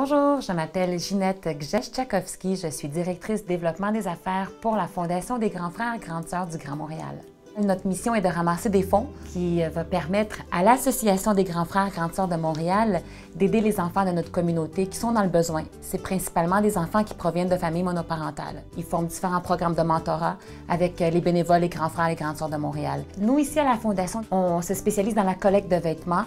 Bonjour, je m'appelle Ginette Grzeszczakowski. Je suis directrice développement des affaires pour la Fondation des grands frères et grandes sœurs du Grand Montréal. Notre mission est de ramasser des fonds qui va permettre à l'Association des grands frères et grandes sœurs de Montréal d'aider les enfants de notre communauté qui sont dans le besoin. C'est principalement des enfants qui proviennent de familles monoparentales. Ils forment différents programmes de mentorat avec les bénévoles et grands frères et grandes sœurs de Montréal. Nous, ici à la Fondation, on se spécialise dans la collecte de vêtements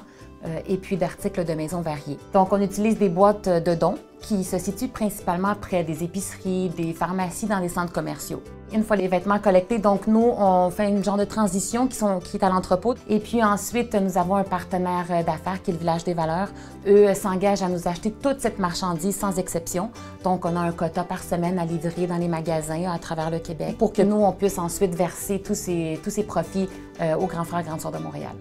et puis d'articles de maison variés. Donc, on utilise des boîtes de dons qui se situent principalement près des épiceries, des pharmacies, dans des centres commerciaux. Une fois les vêtements collectés, donc nous, on fait une genre de transition qui est à l'entrepôt. Et puis ensuite, nous avons un partenaire d'affaires qui est le Village des Valeurs. Eux s'engagent à nous acheter toute cette marchandise sans exception. Donc, on a un quota par semaine à livrer dans les magasins à travers le Québec pour que nous, on puisse ensuite verser tous ces profits aux grands frères et grandes sœurs de Montréal.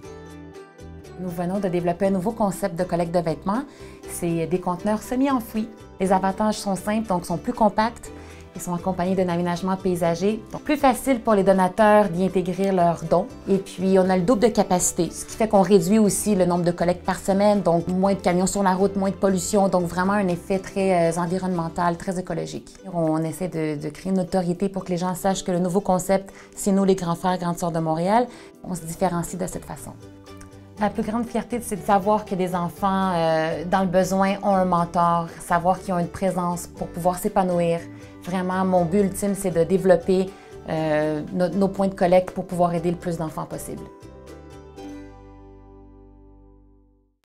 Nous venons de développer un nouveau concept de collecte de vêtements. C'est des conteneurs semi-enfouis. Les avantages sont simples, donc sont plus compacts. Ils sont accompagnés d'un aménagement paysager. Donc, plus facile pour les donateurs d'y intégrer leurs dons. Et puis, on a le double de capacité, ce qui fait qu'on réduit aussi le nombre de collectes par semaine, donc moins de camions sur la route, moins de pollution, donc vraiment un effet très environnemental, très écologique. On essaie de créer une autorité pour que les gens sachent que le nouveau concept, c'est nous les grands frères et grandes sœurs de Montréal. On se différencie de cette façon. La plus grande fierté, c'est de savoir que des enfants dans le besoin ont un mentor, savoir qu'ils ont une présence pour pouvoir s'épanouir. Vraiment, mon but ultime, c'est de développer nos points de collecte pour pouvoir aider le plus d'enfants possible.